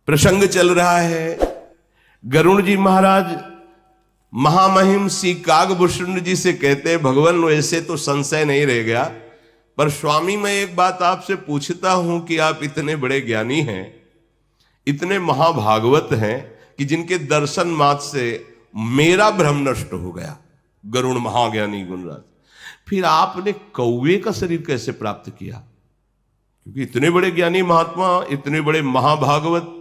प्रसंग चल रहा है। गरुड़ जी महाराज महामहिम श्री कागभूषण जी से कहते हैं, भगवान वैसे तो संशय नहीं रह गया, पर स्वामी मैं एक बात आपसे पूछता हूं कि आप इतने बड़े ज्ञानी हैं, इतने महाभागवत हैं कि जिनके दर्शन मात्र से मेरा भ्रम नष्ट हो गया। गरुड़ महाज्ञानी गुणराज, फिर आपने कौवे का शरीर कैसे प्राप्त किया? क्योंकि इतने बड़े ज्ञानी महात्मा, इतने बड़े महाभागवत,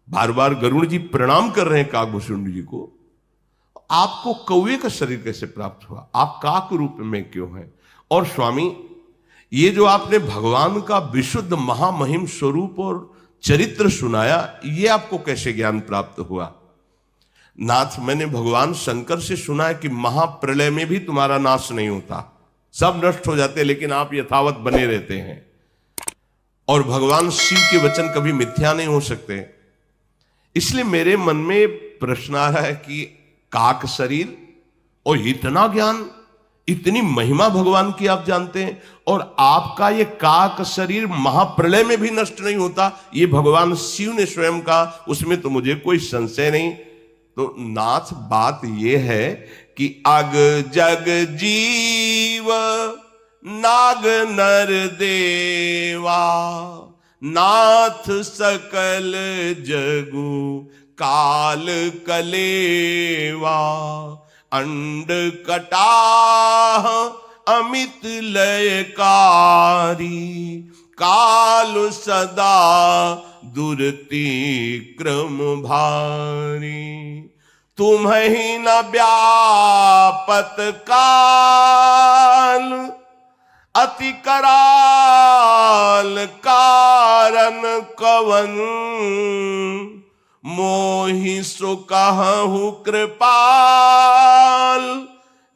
बार बार गरुड़ जी प्रणाम कर रहे हैं कागभूषण जी को, आपको कौवे का शरीर कैसे प्राप्त हुआ? आप काक रूप में क्यों हैं? और स्वामी, ये जो आपने भगवान का विशुद्ध महामहिम स्वरूप और चरित्र सुनाया, ये आपको कैसे ज्ञान प्राप्त हुआ? नाथ, मैंने भगवान शंकर से सुना है कि महाप्रलय में भी तुम्हारा नाश नहीं होता, सब नष्ट हो जाते, लेकिन आप यथावत बने रहते हैं। और भगवान शिव के वचन कभी मिथ्या नहीं हो सकते। इसलिए मेरे मन में प्रश्न आ रहा है कि काक शरीर और इतना ज्ञान, इतनी महिमा भगवान की आप जानते हैं, और आपका ये काक शरीर महाप्रलय में भी नष्ट नहीं होता, ये भगवान शिव ने स्वयं कहा, उसमें तो मुझे कोई संशय नहीं। तो नाथ, बात ये है कि अग जग जीव नाग नर देवा, नाथ सकल जगु काल कलेवा, अंड कटाह अमित लयकारी, काल सदा दुरति क्रम भारी, तुम्हि न व्यापत काल, अति कराल कारण कवन, मोहि सो कहूँ कृपाल,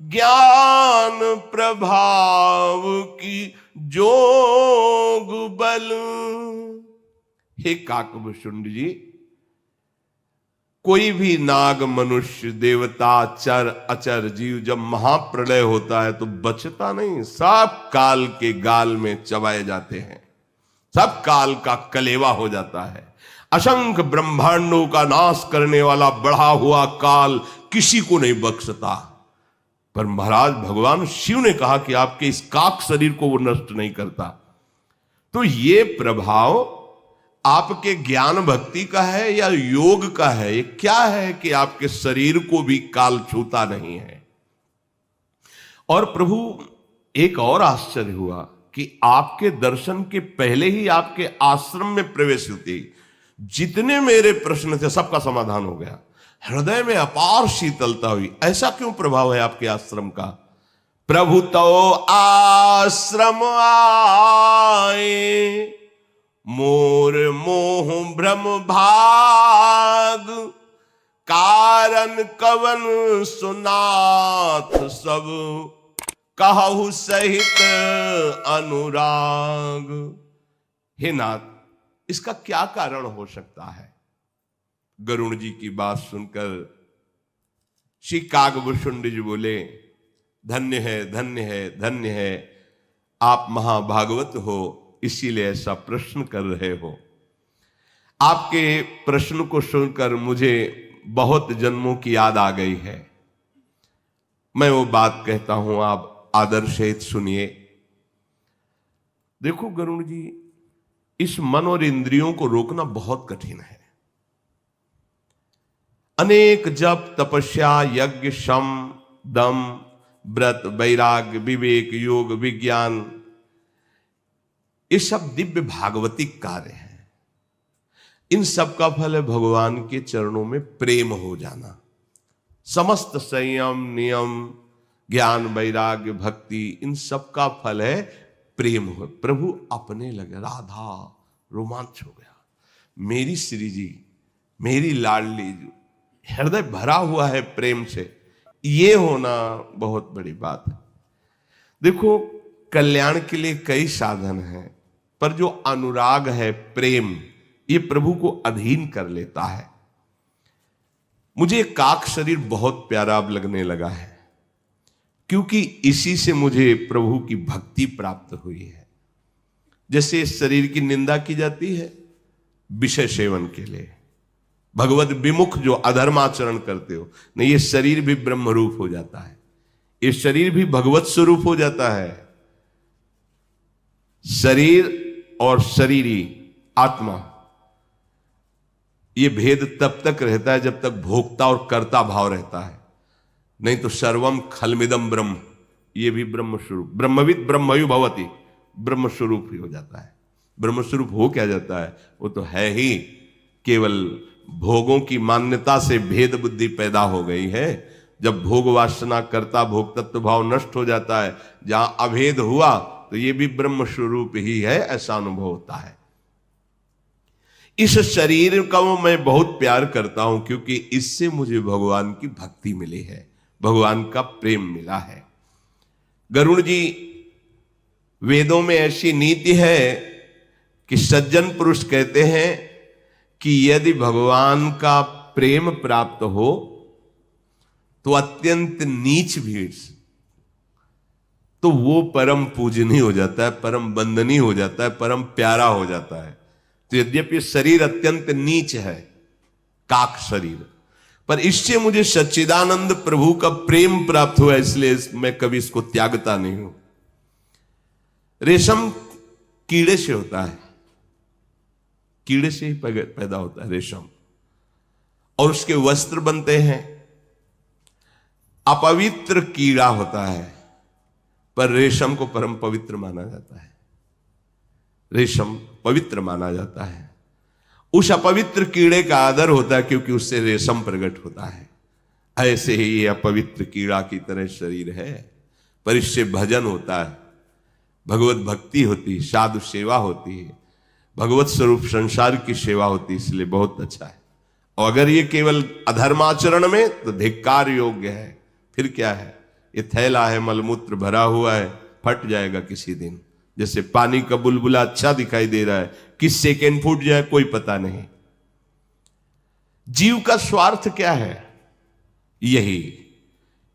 ज्ञान प्रभाव की जोग बल। हे काकभूषण जी, कोई भी नाग, मनुष्य, देवता, चर अचर जीव जब महाप्रलय होता है तो बचता नहीं, सब काल के गाल में चबाए जाते हैं, सब काल का कलेवा हो जाता है। असंख्य ब्रह्मांडों का नाश करने वाला बढ़ा हुआ काल किसी को नहीं बख्शता। पर महाराज भगवान शिव ने कहा कि आपके इस काक शरीर को वो नष्ट नहीं करता। तो ये प्रभाव आपके ज्ञान भक्ति का है या योग का है? ये क्या है कि आपके शरीर को भी काल छूता नहीं है? और प्रभु, एक और आश्चर्य हुआ कि आपके दर्शन के पहले ही आपके आश्रम में प्रवेश होते ही जितने मेरे प्रश्न थे सबका समाधान हो गया। हृदय में अपार शीतलता हुई। ऐसा क्यों प्रभाव है आपके आश्रम का? प्रभु तो आश्रम आए, मोर मोह भ्रम भाग, कारण कवन सुनाथ सब, कहु सहित अनुराग। हे नाथ, इसका क्या कारण हो सकता है? गरुड़ जी की बात सुनकर श्री कागभूषण जी बोले, धन्य है, धन्य है, धन्य है, आप महाभागवत हो, इसीलिए ऐसा प्रश्न कर रहे हो। आपके प्रश्न को सुनकर मुझे बहुत जन्मों की याद आ गई है। मैं वो बात कहता हूं, आप आदर सहित सुनिए। देखो गरुड़ जी, इस मन और इंद्रियों को रोकना बहुत कठिन है। अनेक जप, तपस्या, यज्ञ, शम, दम, व्रत, वैराग्य, विवेक, योग, विज्ञान, ये सब दिव्य भागवतिक कार्य हैं। इन सब का फल है भगवान के चरणों में प्रेम हो जाना। समस्त संयम, नियम, ज्ञान, वैराग्य, भक्ति, इन सब का फल है प्रेम हो। प्रभु अपने लगे, राधा रोमांच हो गया। मेरी श्री जी, मेरी लाडली जी, हृदय भरा हुआ है प्रेम से। ये होना बहुत बड़ी बात है। देखो, कल्याण के लिए कई साधन हैं, पर जो अनुराग है, प्रेम, ये प्रभु को अधीन कर लेता है। मुझे काक शरीर बहुत प्यारा अब लगने लगा है, क्योंकि इसी से मुझे प्रभु की भक्ति प्राप्त हुई है। जैसे इस शरीर की निंदा की जाती है, विषय सेवन के लिए, भगवत विमुख जो अधर्माचरण करते हो, नहीं, ये शरीर भी ब्रह्म रूप हो जाता है, ये शरीर भी भगवत स्वरूप हो जाता है। शरीर और शरीरी आत्मा, ये भेद तब तक रहता है जब तक भोक्ता और कर्ता भाव रहता है, नहीं तो सर्वम खलमिदम ब्रह्म, ये भी ब्रह्म स्वरूप, ब्रह्मविद ब्रह्मयु भवति, ब्रह्म स्वरूप ही हो जाता है। ब्रह्म स्वरूप हो क्या जाता है? वो तो है ही, केवल भोगों की मान्यता से भेद बुद्धि पैदा हो गई है। जब भोग वासना कर्ता भोक्तत्व भाव नष्ट हो जाता है, जहां अभेद हुआ, तो ये भी ब्रह्म स्वरूप ही है, ऐसा अनुभव होता है। इस शरीर का मैं बहुत प्यार करता हूं, क्योंकि इससे मुझे भगवान की भक्ति मिली है, भगवान का प्रेम मिला है। गरुड़ जी, वेदों में ऐसी नीति है कि सज्जन पुरुष कहते हैं कि यदि भगवान का प्रेम प्राप्त हो तो अत्यंत नीच भीड़, तो वो परम पूजनीय हो जाता है, परम वंदनीय हो जाता है, परम प्यारा हो जाता है। तो यद्यपि शरीर अत्यंत नीच है, काक शरीर, पर इससे मुझे सच्चिदानंद प्रभु का प्रेम प्राप्त हुआ, इसलिए मैं कभी इसको त्यागता नहीं हूं। रेशम कीड़े से होता है, कीड़े से ही पैदा होता है रेशम, और उसके वस्त्र बनते हैं। अपवित्र कीड़ा होता है, पर रेशम को परम पवित्र माना जाता है, रेशम पवित्र माना जाता है। उस अपवित्र कीड़े का आदर होता है, क्योंकि उससे रेशम प्रकट होता है। ऐसे ही ये अपवित्र कीड़ा की तरह शरीर है, पर इससे भजन होता है, भगवत भक्ति होती है, साधु सेवा होती है, भगवत स्वरूप संसार की सेवा होती है, इसलिए बहुत अच्छा है। और अगर ये केवल अधर्माचरण में, तो धिक्कार योग्य है। फिर क्या है? ये थैला है, मलमूत्र भरा हुआ है, फट जाएगा किसी दिन। जैसे पानी का बुलबुला अच्छा दिखाई दे रहा है, किस सेकेंड फूट जाए कोई पता नहीं। जीव का स्वार्थ क्या है? यही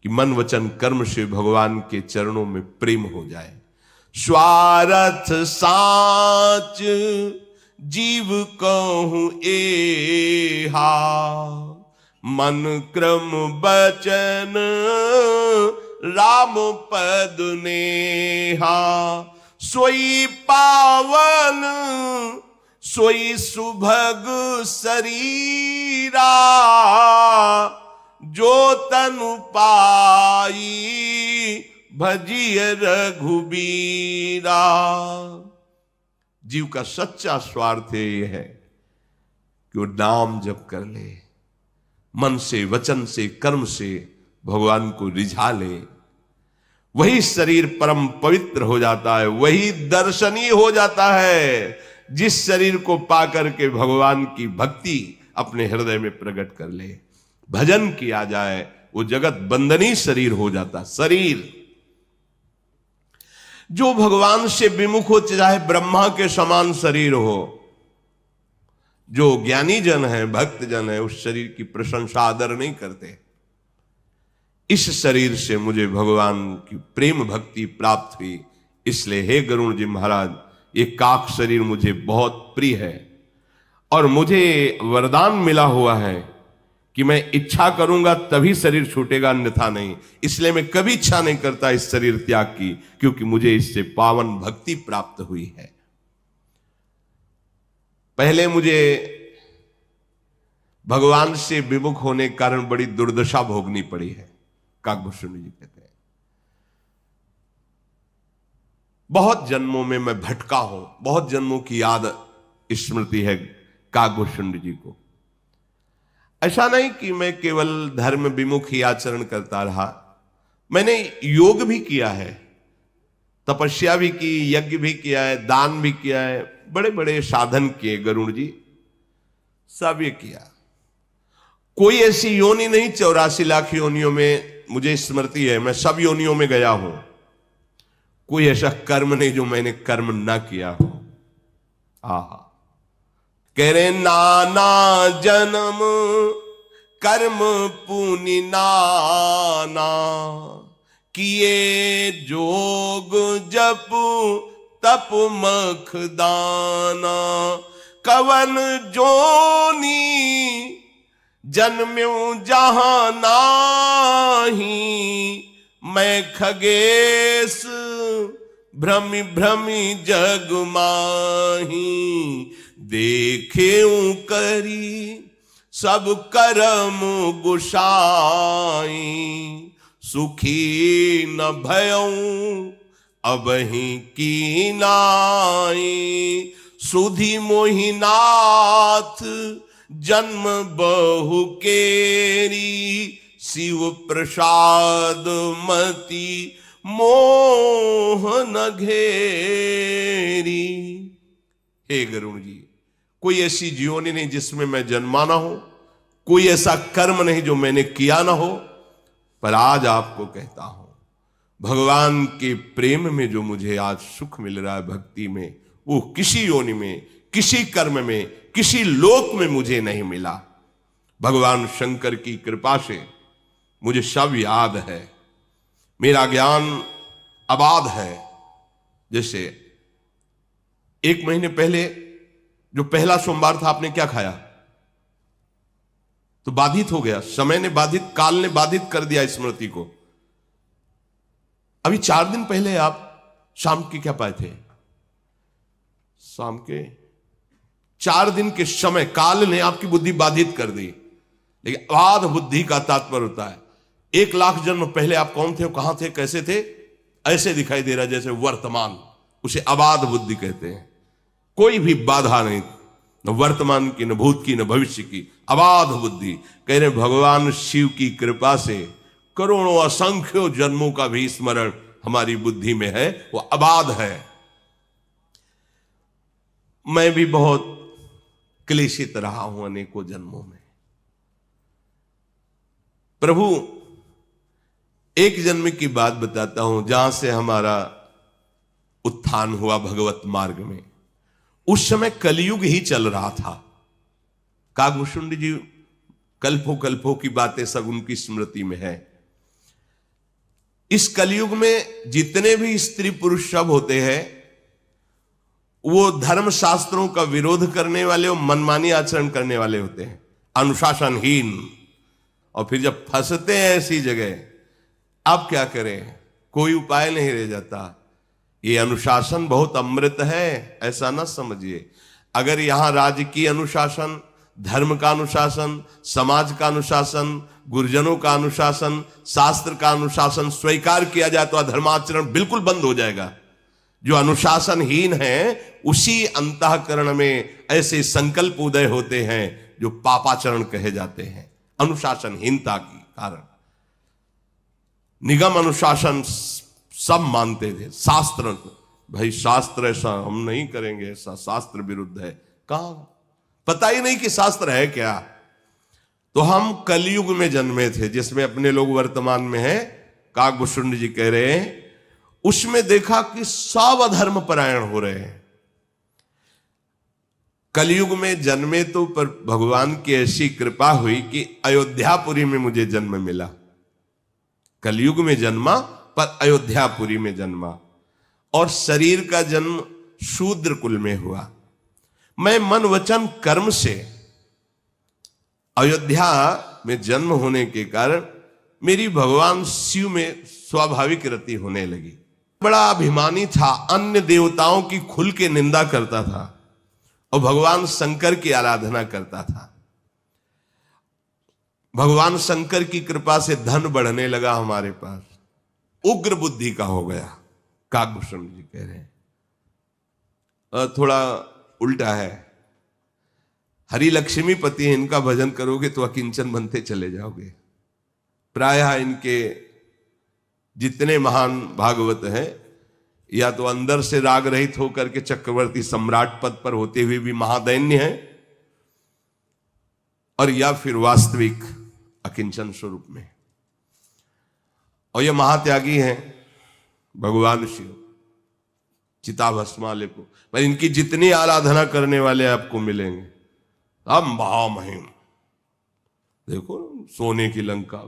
कि मन वचन कर्म से भगवान के चरणों में प्रेम हो जाए। स्वार्थ साच जीव कहूं एहा, मन क्रम बचन राम पद नेहा। सोई पावन सोई सुभग शरीरा, जो तनु पाई भजिय रघुबीरा। जीव का सच्चा स्वार्थ ये है कि वो नाम जप कर ले, मन से वचन से कर्म से भगवान को रिझा ले। वही शरीर परम पवित्र हो जाता है, वही दर्शनीय हो जाता है। जिस शरीर को पाकर के भगवान की भक्ति अपने हृदय में प्रकट कर ले, भजन किया जाए, वो जगत बंदनी शरीर हो जाता। शरीर जो भगवान से विमुख हो, चाहे ब्रह्मा के समान शरीर हो, जो ज्ञानी जन है, भक्त जन है, उस शरीर की प्रशंसा आदर नहीं करते। इस शरीर से मुझे भगवान की प्रेम भक्ति प्राप्त हुई, इसलिए हे गरुड़ जी महाराज, ये काक शरीर मुझे बहुत प्रिय है। और मुझे वरदान मिला हुआ है कि मैं इच्छा करूंगा तभी शरीर छूटेगा, अन्यथा नहीं। इसलिए मैं कभी इच्छा नहीं करता इस शरीर त्याग की, क्योंकि मुझे इससे पावन भक्ति प्राप्त हुई है। पहले मुझे भगवान से विमुख होने के कारण बड़ी दुर्दशा भोगनी पड़ी है, काकभूषण जी कहते हैं। बहुत जन्मों में मैं भटका हूं, बहुत जन्मों की याद स्मृति है काकभूषण जी को। ऐसा नहीं कि मैं केवल धर्म विमुख ही आचरण करता रहा, मैंने योग भी किया है, तपस्या भी की, यज्ञ भी किया है, दान भी किया है, बड़े बड़े साधन किए गरुड़ जी, सब ये किया। कोई ऐसी योनि नहीं, 84 लाख योनियों में मुझे स्मृति है, मैं सब योनियों में गया हूं। कोई ऐसा कर्म नहीं जो मैंने कर्म ना किया हो। आहा, कह रहे नाना जन्म कर्म पुनि नाना, किए जोग जप तप मख दाना। कवन जोनी जन्म्यूं जहां नाही, मैं खगेश भ्रमि भ्रमि जग माही, देखेऊं करी सब कर्म गुसाई, सुखी न भयऊं अबहि की नाई, सुधि मोहिनाथ जन्म बहु केरी, शिव प्रसाद मति मोह न घेरी। हे गरुण जी, कोई ऐसी जीवनी नहीं जिसमें मैं जन्मा ना हो, कोई ऐसा कर्म नहीं जो मैंने किया ना हो, पर आज आपको कहता हूं भगवान के प्रेम में जो मुझे आज सुख मिल रहा है भक्ति में, वो किसी योनि में, किसी कर्म में, किसी लोक में मुझे नहीं मिला। भगवान शंकर की कृपा से मुझे सब याद है, मेरा ज्ञान अबाध है। जैसे 1 महीने पहले जो पहला सोमवार था, आपने क्या खाया? तो बाधित हो गया, समय ने बाधित, काल ने बाधित कर दिया स्मृति को। अभी 4 दिन पहले आप शाम के क्या पाए थे? शाम के 4 दिन के समय काल ने आपकी बुद्धि बाधित कर दी। लेकिन अबाध बुद्धि का तात्पर्य होता है 1 लाख जन्म पहले आप कौन थे, कहां थे, कैसे थे, ऐसे दिखाई दे रहा है जैसे वर्तमान, उसे अबाध बुद्धि कहते हैं। कोई भी बाधा नहीं, न वर्तमान की, न भूत की, न भविष्य की, अबाध बुद्धि। कह रहे भगवान शिव की कृपा से करोड़ों असंख्यों जन्मों का भी स्मरण हमारी बुद्धि में है, वो अबाध है। मैं भी बहुत क्लेशित रहा हूं अनेकों जन्मों में। प्रभु, एक जन्म की बात बताता हूं जहां से हमारा उत्थान हुआ भगवत मार्ग में। उस समय कलयुग ही चल रहा था। कागभूषुंड जी कल्पों कल्पों की बातें सब उनकी स्मृति में है। इस कलयुग में जितने भी स्त्री पुरुष सब होते हैं, वो धर्म शास्त्रों का विरोध करने वाले और मनमानी आचरण करने वाले होते हैं, अनुशासनहीन। और फिर जब फंसते हैं ऐसी जगह, अब क्या करें, कोई उपाय नहीं रह जाता। ये अनुशासन बहुत अमृत है, ऐसा ना समझिए। अगर यहां राजकीय अनुशासन, धर्म का अनुशासन, समाज का अनुशासन, गुरुजनों का अनुशासन, शास्त्र का अनुशासन स्वीकार किया जाए तो अधर्माचरण बिल्कुल बंद हो जाएगा। जो अनुशासनहीन है, उसी अंतःकरण में ऐसे संकल्प उदय होते हैं जो पापाचरण कहे जाते हैं, अनुशासनहीनता के कारण। निगम अनुशासन सब मानते थे, शास्त्र भाई शास्त्र ऐसा हम नहीं करेंगे, ऐसा शास्त्र विरुद्ध है। कहां, पता ही नहीं कि शास्त्र है क्या। तो हम कलयुग में जन्मे थे जिसमें अपने लोग वर्तमान में हैं। कागभूषुंड जी कह रहे हैं उसमें देखा कि सब अधर्म परायण हो रहे हैं। कलयुग में जन्मे तो पर भगवान की ऐसी कृपा हुई कि अयोध्यापुरी में मुझे जन्म मिला। कलयुग में जन्मा पर अयोध्यापुरी में जन्मा, और शरीर का जन्म शूद्र कुल में हुआ। मैं मन वचन कर्म से अयोध्या में जन्म होने के कारण मेरी भगवान शिव में स्वाभाविक रति होने लगी। बड़ा अभिमानी था, अन्य देवताओं की खुल के निंदा करता था और भगवान शंकर की आराधना करता था। भगवान शंकर की कृपा से धन बढ़ने लगा हमारे पास, उग्र बुद्धि का हो गया। कागभूषण जी कह रहे हैं थोड़ा उल्टा है। हरि लक्ष्मीपति है, इनका भजन करोगे तो अकिंचन बनते चले जाओगे। प्रायः इनके जितने महान भागवत हैं, या तो अंदर से राग रहित होकर के चक्रवर्ती सम्राट पद पर होते हुए भी महादैन्य है, और या फिर वास्तविक अकिंचन स्वरूप में। और ये महात्यागी हैं भगवान शिव, चिताभस्मा लेपो। पर इनकी जितनी आराधना करने वाले आपको मिलेंगे अब महामहिम। देखो सोने की लंका,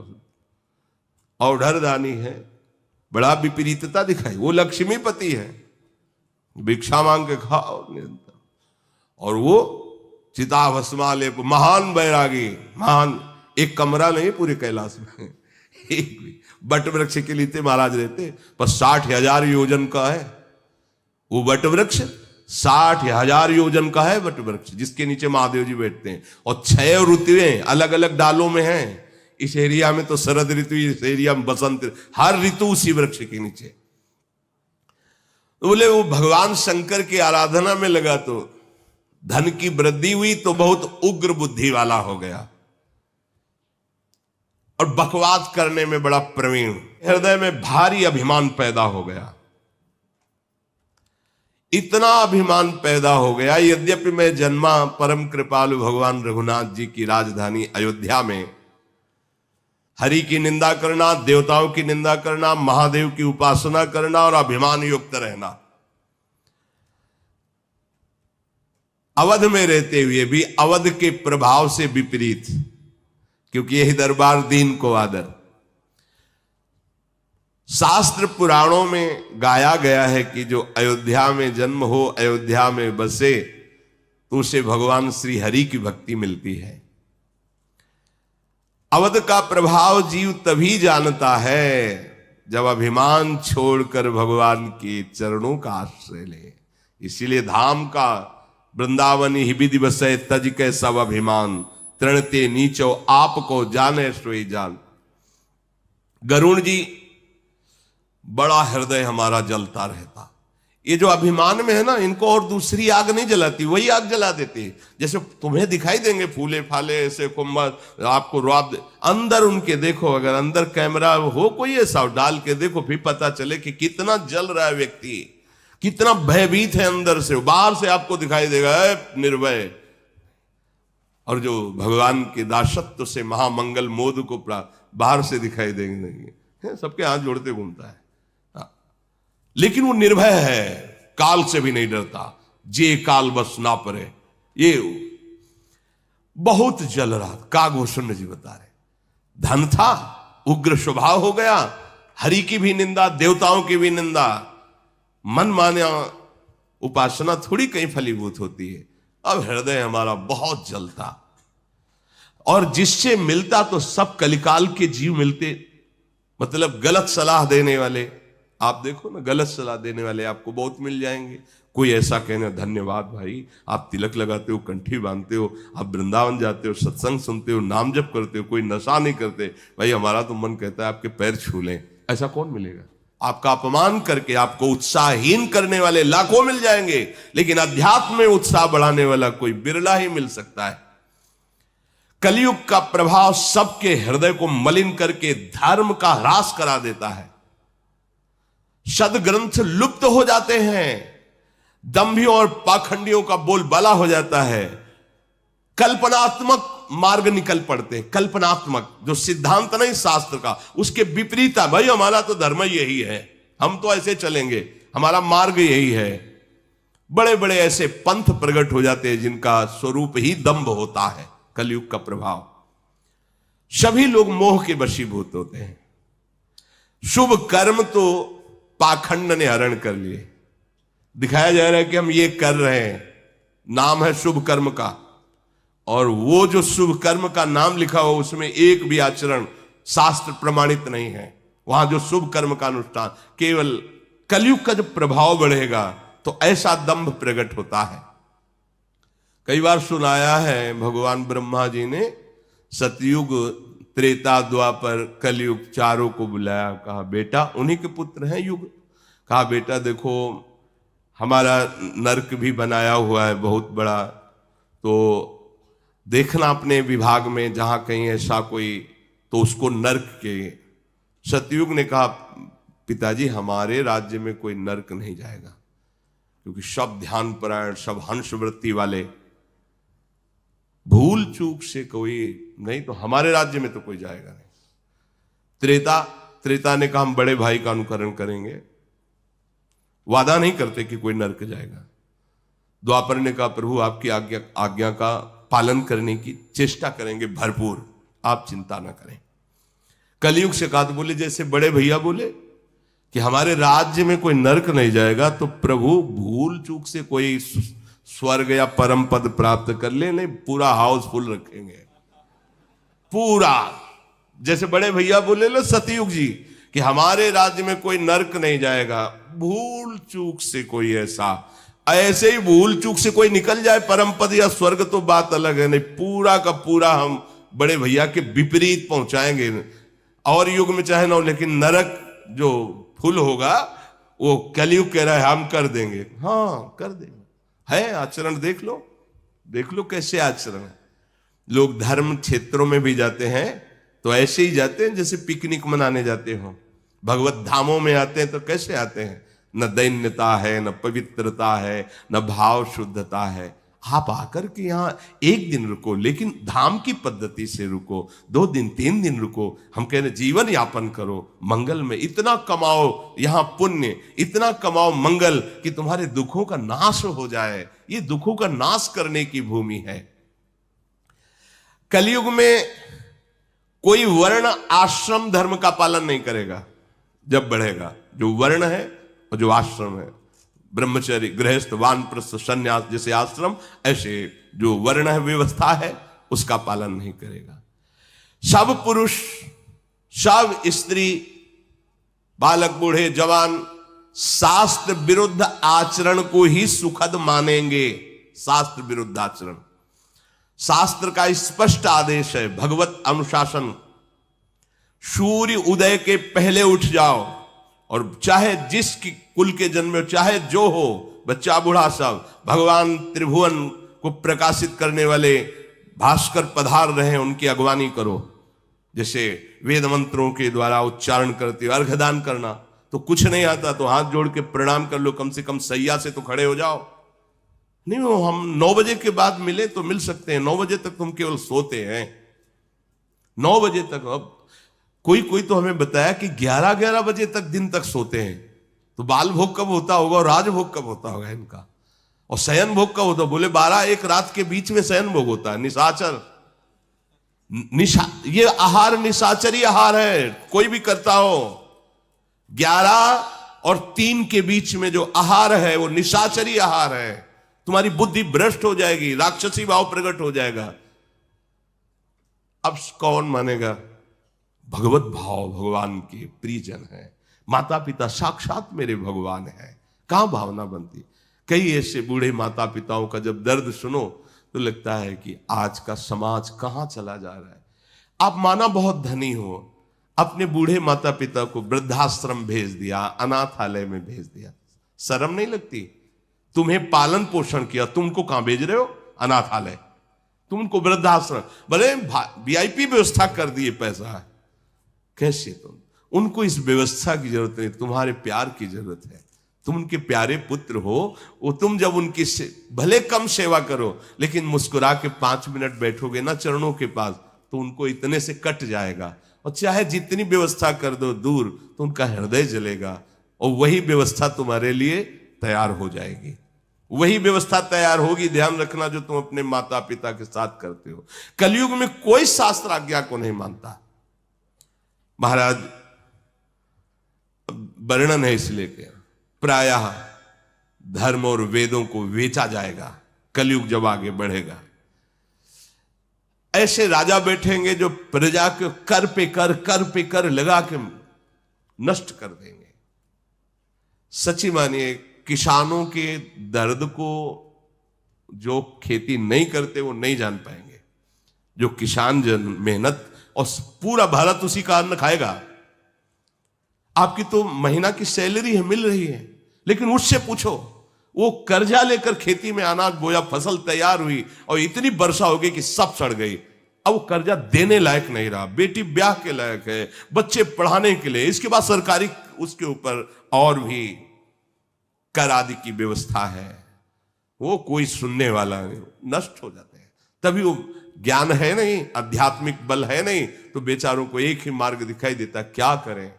औढ़रदानी है, बड़ा विपरीतता दिखाई। वो लक्ष्मीपति है, भिक्षा मांग के खाओ निरंतर, और वो चिता भस्मालेप, महान बैरागी, महान, एक कमरा नहीं पूरे कैलाश में, एक भी बट वृक्ष के नीचे महाराज रहते, पर 60,000 योजन का है वो बट वृक्ष, 60,000 योजन का है बट वृक्ष, जिसके नीचे महादेव जी बैठते हैं। और 6 ऋतुएं अलग अलग डालों में हैं। इस एरिया में तो शरद ऋतु, इस एरिया में बसंत, हर ऋतु उसी वृक्ष के नीचे। तो बोले वो भगवान शंकर की आराधना में लगा तो धन की वृद्धि हुई, तो बहुत उग्र बुद्धि वाला हो गया और बकवास करने में बड़ा प्रवीण, हृदय में भारी अभिमान पैदा हो गया। इतना अभिमान पैदा हो गया, यद्यपि मैं जन्मा परम कृपालु भगवान रघुनाथ जी की राजधानी अयोध्या में, हरि की निंदा करना, देवताओं की निंदा करना, महादेव की उपासना करना और अभिमान युक्त रहना। अवध में रहते हुए भी अवध के प्रभाव से विपरीत, क्योंकि यही दरबार दीन को आदर। शास्त्र पुराणों में गाया गया है कि जो अयोध्या में जन्म हो, अयोध्या में बसे, तो उसे भगवान श्री हरि की भक्ति मिलती है। अवध का प्रभाव जीव तभी जानता है जब अभिमान छोड़कर भगवान के चरणों का आश्रय ले। इसीलिए धाम का वृंदावन ही विधि बसै तज के सब अभिमान, तृणते नीचो आपको जाने सोई जान। गरुण जी बड़ा हृदय हमारा जलता रहता। ये जो अभिमान में है ना, इनको और दूसरी आग नहीं जलाती, वही आग जला देती। जैसे तुम्हें दिखाई देंगे फूले फाले ऐसे कुंभ, आपको रुआब, अंदर उनके देखो, अगर अंदर कैमरा हो कोई ऐसा डाल के देखो, फिर पता चले कि कितना जल रहा है व्यक्ति, कितना भयभीत है अंदर से। बाहर से आपको दिखाई देगा निर्भय, और जो भगवान के दासत्व से महामंगल मोद को बाहर से दिखाई देंगे नहीं, सबके हाथ जोड़ते घूमता है, लेकिन वो निर्भय है, काल से भी नहीं डरता। जे काल बस ना परे, ये बहुत जल रहा। कागभूषण जी बता रहे, धन था, उग्र स्वभाव हो गया, हरि की भी निंदा, देवताओं की भी निंदा, मन माना उपासना थोड़ी कहीं फलीभूत होती है। अब हृदय हमारा बहुत जलता, और जिससे मिलता तो सब कलिकाल के जीव मिलते, मतलब गलत सलाह देने वाले। आप देखो ना, गलत सलाह देने वाले आपको बहुत मिल जाएंगे। कोई ऐसा कहना, धन्यवाद भाई, आप तिलक लगाते हो, कंठी बांधते हो, आप वृंदावन जाते हो, सत्संग सुनते हो, नाम जप करते हो, कोई नशा नहीं करते, भाई हमारा तो मन कहता है आपके पैर छू लें। ऐसा कौन मिलेगा? आपका अपमान करके आपको उत्साहहीन करने वाले लाखों मिल जाएंगे, लेकिन अध्यात्म में उत्साह बढ़ाने वाला कोई बिरला ही मिल सकता है। कलयुग का प्रभाव सबके हृदय को मलिन करके धर्म का ह्रास करा देता है। सदग्रंथ लुप्त हो जाते हैं, दंभियों और पाखंडियों का बोलबाला हो जाता है, कल्पनात्मक मार्ग निकल पड़ते हैं। कल्पनात्मक जो सिद्धांत नहीं शास्त्र का, उसके विपरीत है। भाई हमारा तो धर्म यही है, हम तो ऐसे चलेंगे, हमारा मार्ग यही है। बड़े बड़े ऐसे पंथ प्रकट हो जाते हैं जिनका स्वरूप ही दंभ होता है। कलयुग का प्रभाव, सभी लोग मोह के वशीभूत होते हैं। शुभ कर्म तो पाखंड ने हरण कर लिए। दिखाया जा रहा है कि हम ये कर रहे हैं, नाम है शुभ कर्म का, और वो जो शुभ कर्म का नाम लिखा हो उसमें एक भी आचरण शास्त्र प्रमाणित नहीं है। वहां जो शुभ कर्म का अनुष्ठान, केवल कलयुग का जो प्रभाव बढ़ेगा तो ऐसा दंभ प्रकट होता है। कई बार सुनाया है, भगवान ब्रह्मा जी ने सतयुग, त्रेता, द्वापर, कलयुग चारों को बुलाया, कहा बेटा, उन्हीं के पुत्र हैं युग, कहा बेटा देखो हमारा नरक भी बनाया हुआ है बहुत बड़ा, तो देखना अपने विभाग में जहां कहीं ऐसा कोई, तो उसको नरक के। सतयुग ने कहा पिताजी हमारे राज्य में कोई नरक नहीं जाएगा, क्योंकि सब ध्यान परायण, सब हंस वृत्ति वाले, भूल चूक से कोई नहीं, तो हमारे राज्य में तो कोई जाएगा नहीं। त्रेता ने कहा हम बड़े भाई का अनुकरण करेंगे, वादा नहीं करते कि कोई नरक जाएगा। द्वापर ने कहा प्रभु आपकी आज्ञा का पालन करने की चेष्टा करेंगे भरपूर, आप चिंता ना करें। कलयुग से कहा तो बोले, जैसे बड़े भैया बोले कि हमारे राज्य में कोई नरक नहीं जाएगा, तो प्रभु भूल चूक से कोई स्वर्ग या परम पद प्राप्त कर ले, नहीं पूरा हाउसफुल रखेंगे पूरा। जैसे बड़े भैया बोले लो सतयुग जी कि हमारे राज्य में कोई नरक नहीं जाएगा, भूल चूक से कोई ऐसे ही भूल चूक से कोई निकल जाए परम पद या स्वर्ग तो बात अलग है, नहीं पूरा का पूरा हम बड़े भैया के विपरीत पहुंचाएंगे। और युग में चाहे ना हो, लेकिन नरक जो फुल होगा वो कलयुग कह रहा है हम कर देंगे। हाँ कर देंगे, है आचरण देख लो कैसे आचरण है। लोग धर्म क्षेत्रों में भी जाते हैं तो ऐसे ही जाते हैं जैसे पिकनिक मनाने जाते हो। भगवत धामों में आते हैं तो कैसे आते हैं, न दैन्यता है, न पवित्रता है, न भाव शुद्धता है। आप आकर के यहाँ एक दिन रुको, लेकिन धाम की पद्धति से रुको, 2 दिन 3 दिन रुको। हम कह रहे जीवन यापन करो मंगल में, इतना कमाओ यहाँ पुण्य, इतना कमाओ मंगल कि तुम्हारे दुखों का नाश हो जाए। ये दुखों का नाश करने की भूमि है। कलयुग में कोई वर्ण आश्रम धर्म का पालन नहीं करेगा जब बढ़ेगा। जो वर्ण है और जो आश्रम है, ब्रह्मचर्य, गृहस्थ, वानप्रस्थ, संन्यास जैसे आश्रम, ऐसे जो वर्ण है व्यवस्था है उसका पालन नहीं करेगा। सब पुरुष, सब स्त्री, बालक, बूढ़े, जवान शास्त्र विरुद्ध आचरण को ही सुखद मानेंगे। शास्त्र विरुद्ध आचरण, शास्त्र का स्पष्ट आदेश है, भगवत अनुशासन। सूर्य उदय के पहले उठ जाओ, और चाहे जिस कुल के जन्म हो, चाहे जो हो, बच्चा बूढ़ा सब, भगवान त्रिभुवन को प्रकाशित करने वाले भास्कर पधार रहे, उनकी अगवानी करो। जैसे वेद मंत्रों के द्वारा उच्चारण करते हो, अर्घदान करना, तो कुछ नहीं आता तो हाथ जोड़ के प्रणाम कर लो, कम से कम सैया से तो खड़े हो जाओ। नहीं वो हम 9 बजे के बाद मिले तो मिल सकते हैं, 9 बजे तक तुम केवल सोते हैं, 9 बजे तक। अब कोई तो हमें बताया कि 11 बजे तक दिन तक सोते हैं, तो बाल भोग कब होता होगा और राजभोग कब होता होगा इनका, और शयन भोग कब होता? बोले 12-1 रात के बीच में शयन भोग होता है। निशाचर, ये आहार निशाचरी आहार है, कोई भी करता हो। 11 और 3 के बीच में जो आहार है वो निशाचरी आहार है। तुम्हारी बुद्धि भ्रष्ट हो जाएगी, राक्षसी भाव प्रकट हो जाएगा। अब कौन मानेगा? भगवत भाव भगवान के प्रियजन है, माता पिता साक्षात मेरे भगवान है, कहां भावना बनती। कई ऐसे बूढ़े माता पिताओं का जब दर्द सुनो तो लगता है कि आज का समाज कहां चला जा रहा है। आप माना बहुत धनी हो, अपने बूढ़े माता पिता को वृद्धाश्रम भेज दिया, अनाथालय में भेज दिया, शर्म नहीं लगती? तुम्हें पालन पोषण किया, तुमको कहां भेज रहे हो? अनाथालय। तुम उनको वृद्धाश्रम, भले VIP व्यवस्था कर दिए, पैसा है, कैसे तुम? उनको इस व्यवस्था की जरूरत नहीं, तुम्हारे प्यार की जरूरत है। तुम उनके प्यारे पुत्र हो, वो तुम जब उनकी भले कम सेवा करो, लेकिन मुस्कुरा के 5 मिनट बैठोगे ना चरणों के पास, तो उनको इतने से कट जाएगा। और चाहे जितनी व्यवस्था कर दो दूर, तो उनका हृदय जलेगा, और वही व्यवस्था तुम्हारे लिए तैयार हो जाएगी। वही व्यवस्था तैयार होगी, ध्यान रखना, जो तुम अपने माता पिता के साथ करते हो। कलयुग में कोई शास्त्र आज्ञा को नहीं मानता। महाराज वर्णन है इसलिए कि प्रायः धर्म और वेदों को बेचा जाएगा कलयुग जब आगे बढ़ेगा। ऐसे राजा बैठेंगे जो प्रजा के कर पे कर लगा के नष्ट कर देंगे। सच्ची मानिए, किसानों के दर्द को जो खेती नहीं करते वो नहीं जान पाएंगे। जो किसान जन मेहनत, और पूरा भारत उसी का अन्न खाएगा। आपकी तो महीना की सैलरी है, मिल रही है, लेकिन उससे पूछो, वो कर्जा लेकर खेती में अनाज बोया, फसल तैयार हुई और इतनी वर्षा हो गई कि सब सड़ गई। अब वो कर्जा देने लायक नहीं रहा, बेटी ब्याह के लायक है, बच्चे पढ़ाने के लिए, इसके बाद सरकारी उसके ऊपर और भी कर आदि की व्यवस्था है, वो कोई सुनने वाला नहीं, नष्ट हो जाते हैं। तभी वो ज्ञान है नहीं, आध्यात्मिक बल है नहीं, तो बेचारों को एक ही मार्ग दिखाई देता, क्या करें?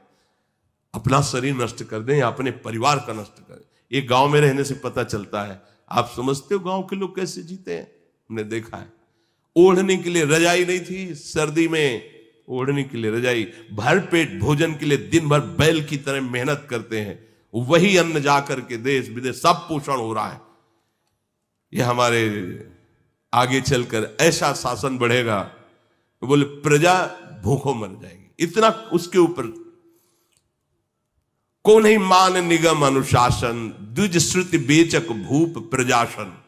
अपना शरीर नष्ट कर दें या अपने परिवार का नष्ट करें। ये गांव में रहने से पता चलता है। आप समझते हो गांव के लोग कैसे जीते हैं? हमने देखा है। ओढ़ने के लिए रजाई नहीं थी, सर्दी में ओढ़ने के लिए रजाई, भर पेट भोजन के लिए दिन भर बैल की तरह मेहनत करते हैं, वही अन्न जाकर के देश विदेश सब पोषण हो रहा है। ये हमारे आगे चलकर ऐसा शासन बढ़ेगा तो बोले प्रजा भूखों मर जाएगी, इतना उसके ऊपर। को नहीं मान निगम अनुशासन, द्विज श्रुति बेचक भूप प्रजासन।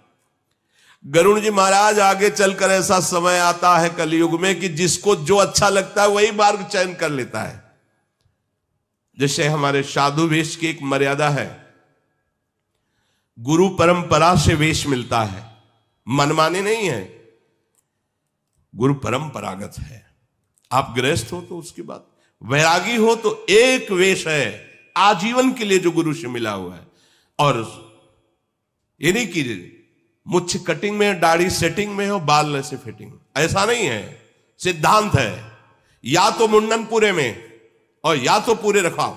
गरुड़ जी महाराज आगे चलकर ऐसा समय आता है कलयुग में कि जिसको जो अच्छा लगता है वही मार्ग चयन कर लेता है। जैसे हमारे साधु वेश की एक मर्यादा है, गुरु परंपरा से वेश मिलता है, मनमाने नहीं है, गुरु परंपरागत है। आप गृहस्थ हो तो उसकी बात, वैरागी हो तो एक वेश है आजीवन के लिए जो गुरु से मिला हुआ है। और ये नहीं कि मुझ कटिंग में, दाढ़ी सेटिंग में हो, बाल ऐसे फिटिंग, ऐसा नहीं है। सिद्धांत है या तो मुंडन पूरे में और या तो पूरे रखाओ,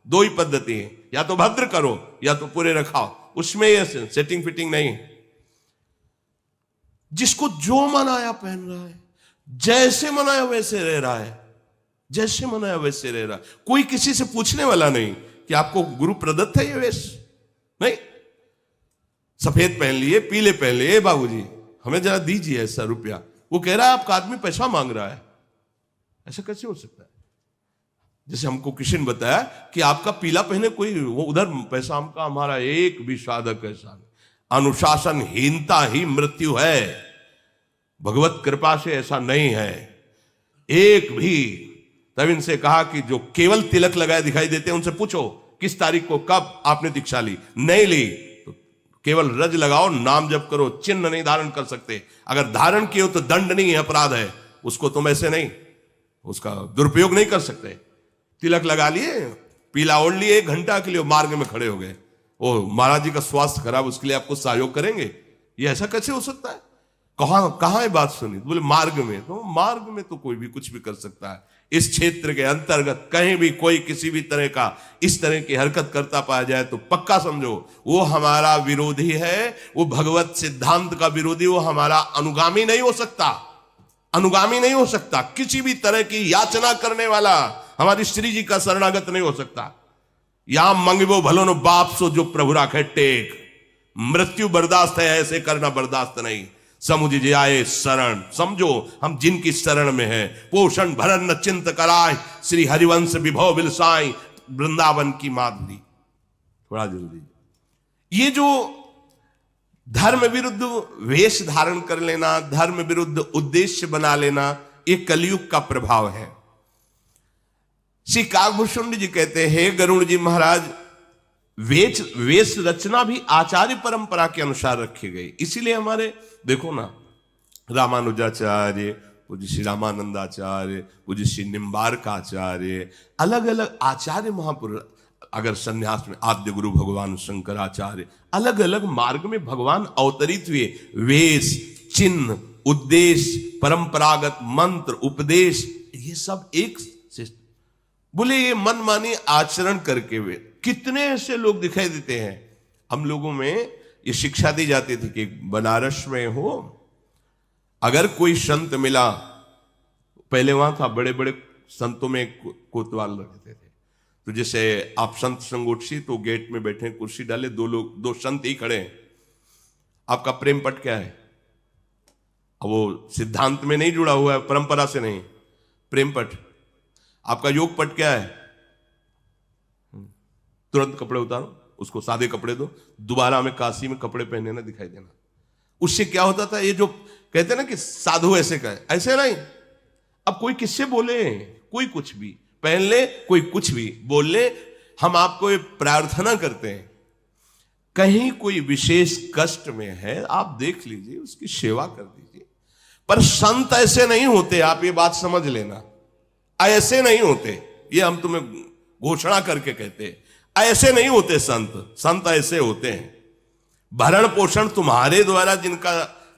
दो ही पद्धति है, या तो भद्र करो या तो पूरे रखाओ, उसमें ये सेटिंग फिटिंग नहीं है। जिसको जो मनाया पहन रहा है, जैसे मनाया वैसे रह रहा है, जैसे मनाया वैसे रह रहा है। कोई किसी से पूछने वाला नहीं कि आपको गुरु प्रदत्त है ये वेश, नहीं। सफेद पहन लिए, पीले पहन लिए, बाबूजी हमें जरा दीजिए ऐसा रुपया, वो कह रहा है आपका आदमी पैसा मांग रहा है, ऐसा कैसे हो सकता है? जैसे हमको किसी ने बताया कि आपका पीला पहने कोई, वो उधर पैसा, हमका हमारा एक भी साधक ऐसा नहीं। अनुशासनहीनता ही मृत्यु है, भगवत कृपा से ऐसा नहीं है एक भी। तब इनसे कहा कि जो केवल तिलक लगाए दिखाई देते हैं उनसे पूछो किस तारीख को कब आपने दीक्षा ली, नहीं ली तो केवल रज लगाओ, नाम जप करो, चिन्ह नहीं धारण कर सकते। अगर धारण किए हो तो दंड नहीं है, अपराध है, उसको तुम ऐसे नहीं, उसका दुरुपयोग नहीं कर सकते। तिलक लगा लिए, पीला ओढ़ लिए, 1 घंटा के लिए मार्ग में खड़े हो गए, ओ महाराज जी का स्वास्थ्य खराब, उसके लिए आपको सहयोग करेंगे, ये ऐसा कैसे हो सकता है? कहां है बात सुनी? बोले मार्ग में। तो मार्ग में तो कोई भी कुछ भी कर सकता है। इस क्षेत्र के अंतर्गत कहीं भी कोई किसी भी तरह का इस तरह की हरकत करता पाया जाए तो पक्का समझो वो हमारा विरोधी है, वो भगवत सिद्धांत का विरोधी, वो हमारा अनुगामी नहीं हो सकता, अनुगामी नहीं हो सकता। किसी भी तरह की याचना करने वाला हमारी श्री जी का शरणागत नहीं हो सकता। या मंगबो भलो नो बाप सो जो प्रभु राखे टेक, मृत्यु बर्दाश्त है, ऐसे करना बर्दाश्त नहीं। समुझ जाए शरण, समझो हम जिनकी शरण में है, पोषण भरन न चिंत कराए, श्री हरिवंश विभव बिलसाई, वृंदावन की माधुरी। थोड़ा जल्दी, ये जो धर्म विरुद्ध वेश धारण कर लेना, धर्म विरुद्ध उद्देश्य बना लेना, ये कलयुग का प्रभाव है। श्री काकभूषुंड जी कहते हैं, गरुड़ जी महाराज, वेश रचना भी आचार्य परंपरा के अनुसार रखी गई। इसीलिए हमारे देखो ना, रामानुजाचार्य, पूज्य श्री रामानंदाचार्य, पूज्य श्री निम्बारकाचार्य, अलग अलग आचार्य महापुरुष, अगर संन्यास में आद्य गुरु भगवान शंकराचार्य, अलग अलग मार्ग में भगवान अवतरित हुए। वेश, चिन्ह, उद्देश्य, परंपरागत मंत्र, उपदेश, ये सब एक बोले ये मनमानी आचरण करके हुए कितने ऐसे लोग दिखाई देते हैं। हम लोगों में ये शिक्षा दी जाती थी कि बनारस में हो, अगर कोई संत मिला, पहले वहां था बड़े बड़े संतों में कोतवाल रहते थे, तो जैसे आप संत संगोष्ठी, तो गेट में बैठे, कुर्सी डाले, दो संत ही खड़े हैं, आपका प्रेम पट क्या है? अब वो सिद्धांत में नहीं जुड़ा हुआ है, परंपरा से नहीं, प्रेम पट। आपका योग पट क्या है? तुरंत कपड़े उतारो, उसको सादे कपड़े दो, दोबारा हमें काशी में कपड़े पहने ना दिखाई देना। उससे क्या होता था, ये जो कहते हैं ना कि साधु ऐसे कहे, ऐसे नहीं। अब कोई किससे बोले, कोई कुछ भी पहन ले, कोई कुछ भी बोल ले, हम आपको ये प्रार्थना करते हैं, कहीं कोई विशेष कष्ट में है, आप देख लीजिए, उसकी सेवा कर दीजिए। पर संत ऐसे नहीं होते, आप ये बात समझ लेना, ऐसे नहीं होते। ये हम तुम्हें घोषणा करके कहते हैं, ऐसे नहीं होते संत। संत ऐसे होते हैं, भरण पोषण तुम्हारे द्वारा जिनका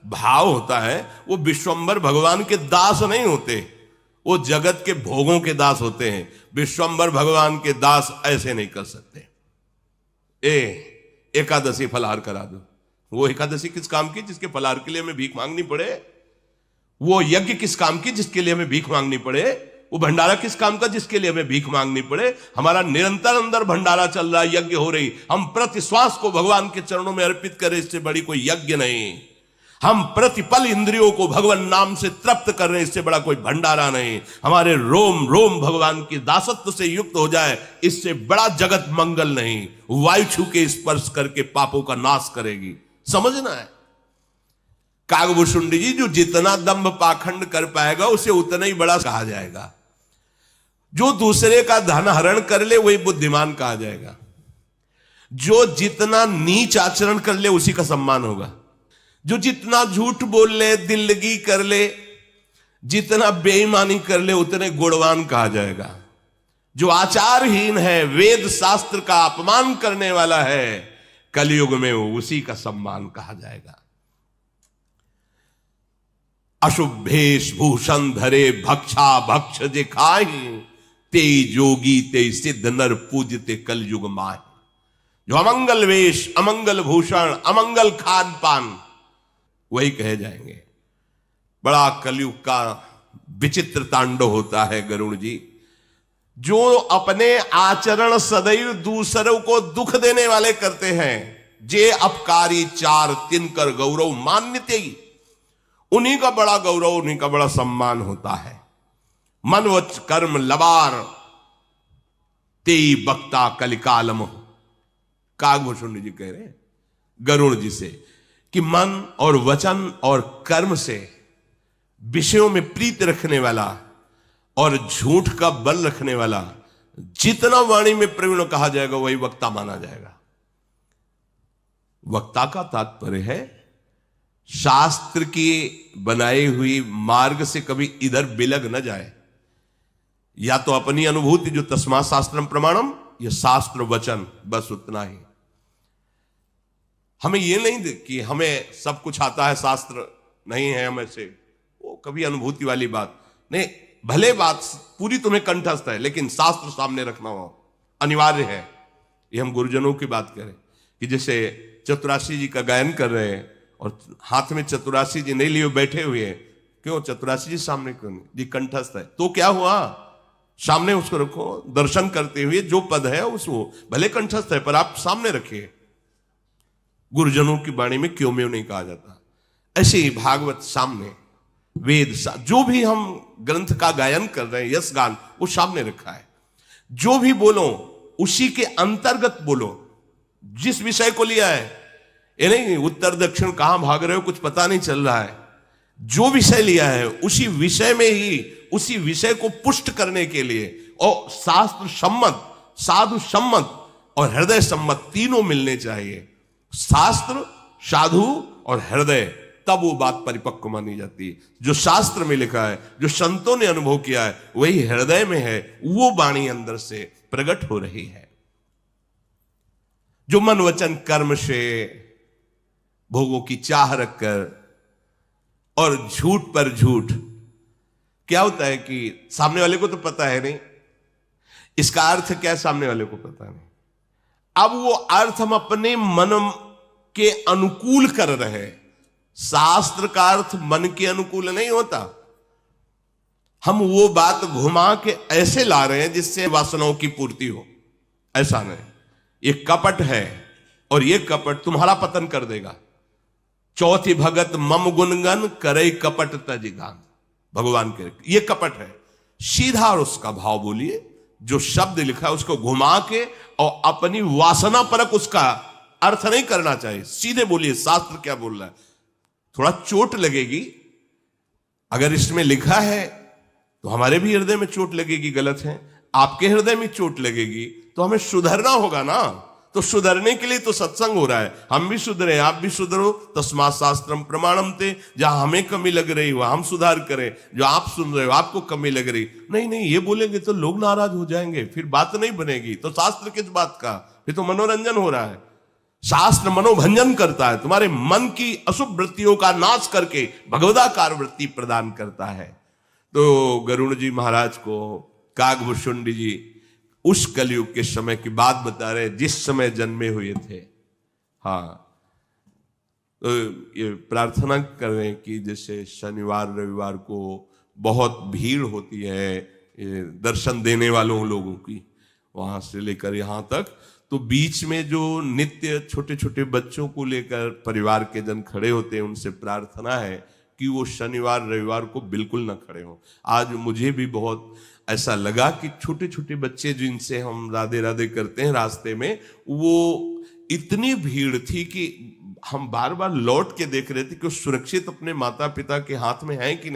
भाव होता है, वो विश्वंभर भगवान के दास नहीं होते, वो जगत के भोगों के दास होते हैं। विश्वंभर भगवान के दास ऐसे नहीं कर सकते। एकादशी फलाहार करा दो, वो एकादशी किस काम की जिसके फलाहार के लिए हमें भीख मांगनी पड़े? वो यज्ञ किस काम की जिसके लिए हमें भीख मांगनी पड़े? वो भंडारा किस काम का जिसके लिए हमें भीख मांगनी पड़े? हमारा निरंतर अंदर भंडारा चल रहा है, यज्ञ हो रही, हम प्रति श्वास को भगवान के चरणों में अर्पित करें, इससे बड़ी कोई यज्ञ नहीं। हम प्रतिपल इंद्रियों को भगवान नाम से तृप्त कर रहे हैं, इससे बड़ा कोई भंडारा नहीं। हमारे रोम रोम भगवान की दासत्व से युक्त हो जाए, इससे बड़ा जगत मंगल नहीं। वायु छू के स्पर्श करके पापों का नाश करेगी, समझना है। कागभूषुंडी जी, जो जितना दंभ पाखंड कर पाएगा उसे उतना ही बड़ा कहा जाएगा। जो दूसरे का धन हरण कर ले वही बुद्धिमान कहा जाएगा। जो जितना नीच आचरण कर ले उसी का सम्मान होगा। जो जितना झूठ बोल ले, दिल्लगी कर ले, जितना बेईमानी कर ले, उतने गुणवान कहा जाएगा। जो आचारहीन है, वेद शास्त्र का अपमान करने वाला है, कलयुग में वो उसी का सम्मान कहा जाएगा। अशुभ भेष भूषण धरे भक्षा भक्ष जे खाहि, ते जोगी ते सिद्ध नर पूजते कलयुग माहि। जो अमंगल वेश, अमंगल भूषण, अमंगल खान पान, वही कहे जाएंगे। बड़ा कलयुग का विचित्र तांडव होता है गरुड़ जी। जो अपने आचरण सदैव दूसरों को दुख देने वाले करते हैं, जे अपकारी चार तिनकर गौरव मान्यते, उन्हीं का बड़ा गौरव, उन्हीं का बड़ा सम्मान होता है। मन वच कर्म लबार तेई बक्ता कलिकालम। कागभूषुंडी जी कह रहे हैं गरुड़ जी से कि मन और वचन और कर्म से विषयों में प्रीति रखने वाला और झूठ का बल रखने वाला, जितना वाणी में प्रवीण कहा जाएगा वही वक्ता माना जाएगा। वक्ता का तात्पर्य है शास्त्र की बनाई हुई मार्ग से कभी इधर बिलग न जाए। या तो अपनी अनुभूति, जो तस्मा शास्त्रम प्रमाणम, यह शास्त्र वचन, बस उतना ही। हमें यह नहीं कि हमें सब कुछ आता है, शास्त्र नहीं है हमें से, वो कभी अनुभूति वाली बात नहीं। भले बात पूरी तुम्हें कंठस्थ है, लेकिन शास्त्र सामने रखना हो अनिवार्य है। ये हम गुरुजनों की बात करें कि जैसे चतुराशी जी का गायन कर रहे हैं और हाथ में चतुराशी जी नहीं लिए बैठे हुए हैं, क्यों? चतुराशी जी सामने क्यों नहीं? जी कंठस्थ है तो क्या हुआ, सामने उसको रखो, दर्शन करते हुए जो पद है उसको, भले कंठस्थ है पर आप सामने रखिए। गुरुजनों की वाणी में क्यों में नहीं कहा जाता। ऐसे ही भागवत सामने, वेद जो भी हम ग्रंथ का गायन कर रहे हैं, यश गान, वो सामने रखा है। जो भी बोलो उसी के अंतर्गत बोलो। जिस विषय को लिया है, ये नहीं उत्तर दक्षिण कहां भाग रहे हो कुछ पता नहीं चल रहा है। जो विषय लिया है उसी विषय में ही, उसी विषय को पुष्ट करने के लिए, और शास्त्र सम्मत, साधु सम्मत और हृदय सम्मत तीनों मिलने चाहिए। शास्त्र, साधु और हृदय, तब वो बात परिपक्व मानी जाती है। जो शास्त्र में लिखा है, जो संतों ने अनुभव किया है, वही हृदय में है, वो वाणी अंदर से प्रकट हो रही है। जो मन वचन कर्म से भोगों की चाह रखकर और झूठ पर झूठ, क्या होता है कि सामने वाले को तो पता है नहीं इसका अर्थ क्या है, सामने वाले को पता नहीं। अब वो अर्थ हम अपने मन के अनुकूल कर रहे हैं। शास्त्र का अर्थ मन के अनुकूल नहीं होता। हम वो बात घुमा के ऐसे ला रहे हैं जिससे वासनाओं की पूर्ति हो, ऐसा नहीं। ये कपट है और ये कपट तुम्हारा पतन कर देगा। चौथी भगत मम गुणगन करे कपट तजिगान, भगवान के ये कपट है। सीधा और उसका भाव बोलिए, जो शब्द लिखा है उसको घुमा के और अपनी वासना परक उसका अर्थ नहीं करना चाहिए। सीधे बोलिए शास्त्र क्या बोल रहा है। थोड़ा चोट लगेगी, अगर इसमें लिखा है तो हमारे भी हृदय में चोट लगेगी, गलत है। आपके हृदय में चोट लगेगी तो हमें सुधरना होगा ना। तो सुधरने के लिए तो सत्संग हो रहा है, हम भी सुधरे, आप भी सुधरो। तस्मात् शास्त्रम प्रमाणम ते, जहां हमें कमी लग रही हो हम सुधार करें, जो आप सुन रहे हो आपको कमी लग रही नहीं, ये बोलेंगे तो लोग नाराज हो जाएंगे, फिर बात नहीं बनेगी। तो शास्त्र किस बात का, फिर तो मनोरंजन हो रहा है। शास्त्र मनोभंजन करता है, तुम्हारे मन की अशुभ वृत्तियों का नाश करके भगवदाकार वृत्ति प्रदान करता है। तो गरुड़ जी महाराज को कागभूषुंडी जी उस कलयुग के समय की बात बता रहे जिस समय जन्मे हुए थे। हाँ, तो ये प्रार्थना कर रहे हैं कि जैसे शनिवार रविवार को बहुत भीड़ होती है ये दर्शन देने वालों लोगों की, वहां से लेकर यहाँ तक। तो बीच में जो नित्य छोटे छोटे बच्चों को लेकर परिवार के जन खड़े होते हैं, उनसे प्रार्थना है कि वो शनिवार रविवार को बिल्कुल ना खड़े हों। आज मुझे भी बहुत ऐसा लगा कि छोटे छोटे बच्चे जिनसे हम राधे राधे करते हैं रास्ते में, वो इतनी भीड़ थी कि हम बार बार लौट के देख रहे थे कि वो सुरक्षित अपने माता पिता के हाथ में है कि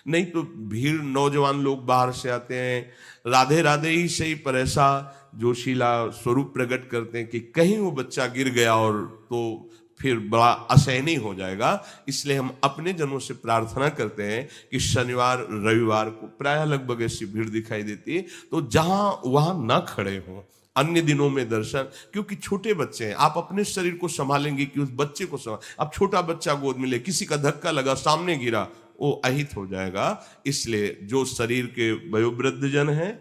नहीं तो भीड़, नौजवान लोग बाहर से आते हैं, राधे राधे ही सही पर ऐसा जोशीला स्वरूप प्रकट करते हैं कि कहीं वो बच्चा गिर गया और तो फिर बड़ा असहनीय हो जाएगा। इसलिए हम अपने जनों से प्रार्थना करते हैं कि शनिवार रविवार को प्रायः लगभग ऐसी भीड़ दिखाई देती है, तो जहां वहां ना खड़े हों, अन्य दिनों में दर्शन, क्योंकि छोटे बच्चे हैं, आप अपने शरीर को संभालेंगे कि उस बच्चे को संभाल। अब छोटा बच्चा गोद में ले, किसी का धक्का लगा, सामने गिरा, वो अहित हो जाएगा। इसलिए जो शरीर के वयोवृद्ध जन हैं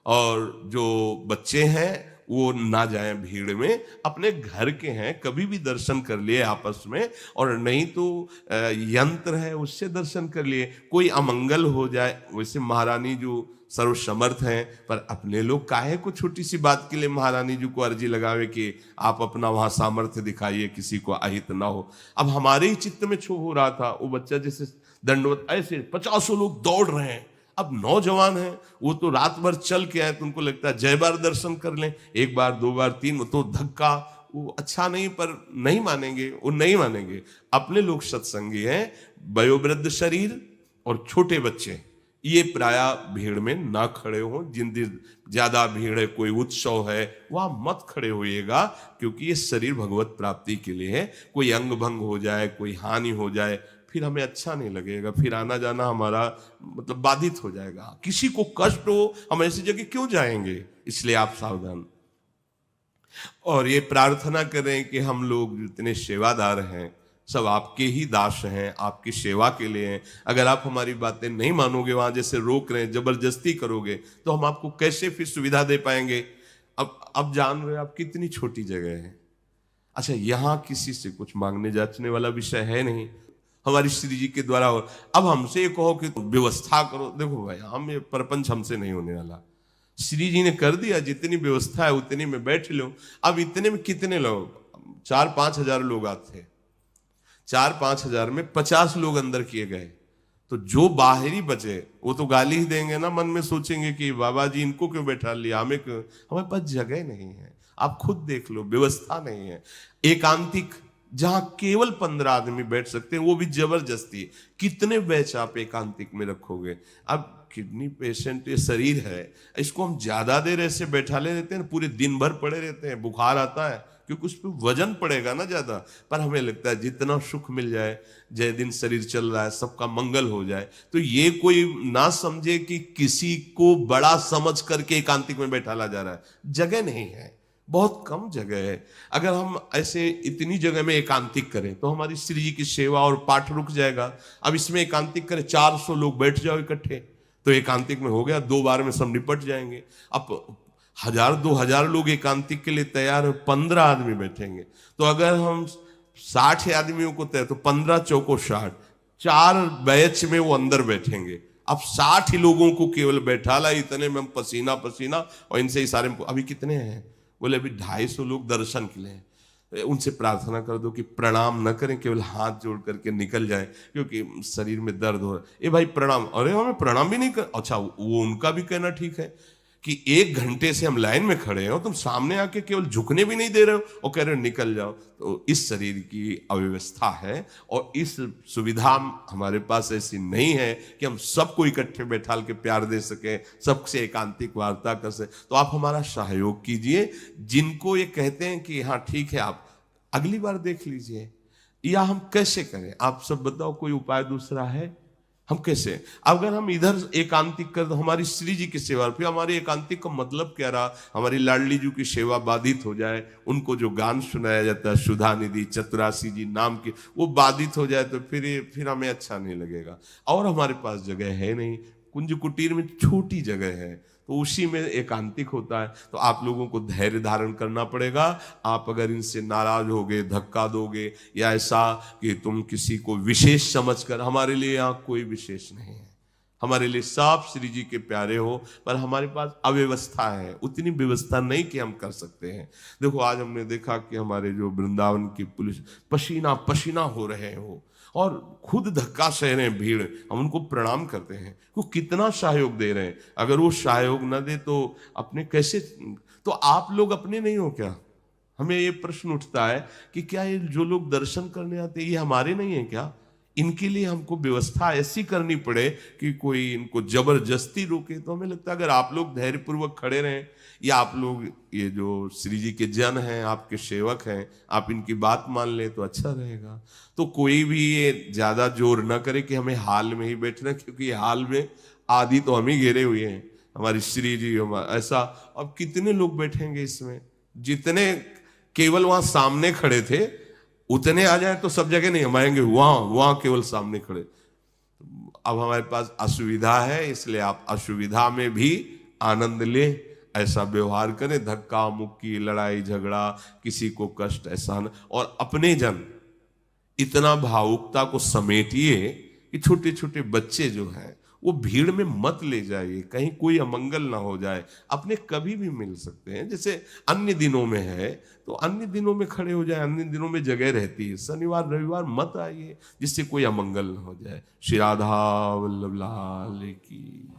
और जो बच्चे हैं वो ना जाएं भीड़ में, अपने घर के हैं कभी भी दर्शन कर लिए आपस में, और नहीं तो यंत्र है उससे दर्शन कर लिए। कोई अमंगल हो जाए, वैसे महारानी जो सर्वसमर्थ हैं, पर अपने लोग काहे को छोटी सी बात के लिए महारानी जी को अर्जी लगावे कि आप अपना वहां सामर्थ्य दिखाइए, किसी को अहित ना हो। अब हमारे ही चित्त में छो हो रहा था, वो बच्चा जैसे दंडवत, ऐसे 50 लोग दौड़ रहे हैं। अब नौजवान है, वो तो रात भर चल के आए, तो उनको लगता है जय बार दर्शन कर लें, एक बार दो बार तीन, तो धक्का वो अच्छा नहीं, पर नहीं मानेंगे, वो नहीं मानेंगे। अपने लोग सत्संगी हैं, वयोवृद्ध शरीर और छोटे बच्चे, ये प्रायः भीड़ में ना खड़े हों। जिन दिन ज्यादा भीड़ है, कोई उत्सव है, वहां मत खड़े होइएगा, क्योंकि ये शरीर भगवत प्राप्ति के लिए है। कोई अंग भंग हो जाए, कोई हानि हो जाए, फिर हमें अच्छा नहीं लगेगा, फिर आना जाना हमारा मतलब बाधित हो जाएगा। किसी को कष्ट हो, हम ऐसी जगह क्यों जाएंगे? इसलिए आप सावधान। और ये प्रार्थना करें कि हम लोग जितने सेवादार हैं सब आपके ही दास हैं, आपकी सेवा के लिए हैं। अगर आप हमारी बातें नहीं मानोगे, वहां जैसे रोक रहे हैं, जबरदस्ती करोगे, तो हम आपको कैसे फिर सुविधा दे पाएंगे? अब जान रहे आप कितनी छोटी जगह है। अच्छा, यहां किसी से कुछ मांगने जांचने वाला विषय है नहीं, हमारी श्री जी के द्वारा। अब हमसे ये कहो कि व्यवस्था करो, देखो भाई, हम ये प्रपंच हमसे नहीं होने वाला। श्री जी ने कर दिया, जितनी व्यवस्था है उतनी में बैठ लो। अब इतने में कितने लोग, 4-5 हजार लोग आते हैं, 4-5 हजार में 50 लोग अंदर किए गए, तो जो बाहरी बचे वो तो गाली ही देंगे ना, मन में सोचेंगे कि बाबा जी इनको क्यों बैठा लिया, हमें क्यों, हमारे पास जगह नहीं है। आप खुद देख लो, व्यवस्था नहीं है। एकांतिक जहां केवल 15 आदमी बैठ सकते हैं, वो भी जबरदस्ती। कितने बैच आप एकांतिक में रखोगे? अब किडनी पेशेंट ये शरीर है, इसको हम ज्यादा देर ऐसे बैठा ले रहते हैं, पूरे दिन भर पड़े रहते हैं, बुखार आता है, क्योंकि उस पर वजन पड़ेगा ना ज्यादा। पर हमें लगता है जितना सुख मिल जाए, जय दिन शरीर चल रहा है, सबका मंगल हो जाए, तो ये कोई ना समझे कि किसी को बड़ा समझ करके एकांतिक में बैठाला जा रहा है। जगह नहीं है, बहुत कम जगह है। अगर हम ऐसे इतनी जगह में एकांतिक करें तो हमारी श्री जी की सेवा और पाठ रुक जाएगा। अब इसमें एकांतिक करें, 400 लोग बैठ जाओ इकट्ठे, तो एकांतिक में हो गया, 2 बार में सब निपट जाएंगे। अब 1000-2000 लोग एकांतिक के लिए तैयार है, 15 आदमी बैठेंगे, तो अगर हम 60 आदमियों को तय, तो 15 चौको 60, 4 बैच में वो अंदर बैठेंगे। अब 60 लोगों को केवल बैठा ला, इतने में हम पसीना पसीना, और इनसे इशारे में अभी कितने हैं? बोले अभी 250 लोग दर्शन के लिए। उनसे प्रार्थना कर दो कि प्रणाम न करें, केवल हाथ जोड़ करके निकल जाए, क्योंकि शरीर में दर्द हो रहा है। ए भाई प्रणाम, अरे हमें प्रणाम भी नहीं कर। अच्छा, वो उनका भी कहना ठीक है कि 1 घंटे से हम लाइन में खड़े हो, तुम सामने आके केवल झुकने भी नहीं दे रहे हो और कह रहे हो निकल जाओ। तो इस शरीर की अव्यवस्था है, और इस सुविधा हमारे पास ऐसी नहीं है कि हम सबको इकट्ठे बैठाल के प्यार दे सके, सबसे एकांतिक वार्ता कर सके। तो आप हमारा सहयोग कीजिए। जिनको ये कहते हैं कि हाँ ठीक है, आप अगली बार देख लीजिए, या हम कैसे करें, आप सब बताओ, कोई उपाय दूसरा है? हम कैसे, अगर हम इधर एकांतिक कर दो हमारी श्री जी की सेवा, फिर हमारे एकांतिक का मतलब क्या रहा? हमारी लाडली जी की सेवा बाधित हो जाए, उनको जो गान सुनाया जाता है सुधा निधि चतुरासी जी नाम की, वो बाधित हो जाए, तो फिर हमें अच्छा नहीं लगेगा। और हमारे पास जगह है नहीं, कुंज कुटीर में छोटी जगह है, तो उसी में एकांतिक होता है। तो आप लोगों को धैर्य धारण करना पड़ेगा। आप अगर इनसे नाराज होगे, धक्का दोगे, या ऐसा कि तुम किसी को विशेष समझकर, हमारे लिए यहाँ कोई विशेष नहीं है। हमारे लिए सब श्री जी के प्यारे हो, पर हमारे पास अव्यवस्था है, उतनी व्यवस्था नहीं कि हम कर सकते हैं। देखो आज हमने देखा कि हमारे जो वृंदावन की पुलिस पसीना पसीना हो रहे हो और खुद धक्का सह रहे हैं, भीड़, हम उनको प्रणाम करते हैं, वो कितना सहयोग दे रहे हैं। अगर वो सहयोग न दे तो अपने कैसे, तो आप लोग अपने नहीं हो क्या? हमें ये प्रश्न उठता है कि क्या ये जो लोग दर्शन करने आते हैं ये हमारे नहीं है क्या? इनके लिए हमको व्यवस्था ऐसी करनी पड़े कि कोई इनको जबरदस्ती रोके? तो हमें लगता है अगर आप लोग धैर्यपूर्वक खड़े रहें, या आप लोग ये जो श्री जी के जन हैं, आपके सेवक हैं, आप इनकी बात मान लें तो अच्छा रहेगा। तो कोई भी ये ज्यादा जोर न करे कि हमें हाल में ही बैठना, क्योंकि हाल में आदि तो हम ही घेरे हुए हैं, हमारी श्री जी ऐसा। अब कितने लोग बैठेंगे इसमें? जितने केवल वहां सामने खड़े थे उतने आ जाए तो सब जगह नहीं हम आएंगे, वहां केवल सामने खड़े। अब हमारे पास असुविधा है, इसलिए आप असुविधा में भी आनंद ले, ऐसा व्यवहार करें। धक्का मुक्की, लड़ाई झगड़ा, किसी को कष्ट ऐसा न, और अपने जन इतना भावुकता को समेटिए कि छोटे छोटे बच्चे जो हैं वो भीड़ में मत ले जाइए, कहीं कोई अमंगल ना हो जाए। अपने कभी भी मिल सकते हैं, जैसे अन्य दिनों में है तो अन्य दिनों में खड़े हो जाए, अन्य दिनों में जगह रहती है, शनिवार रविवार मत आइए जिससे कोई अमंगल ना हो जाए। श्री राधा वल्लभ लाल की।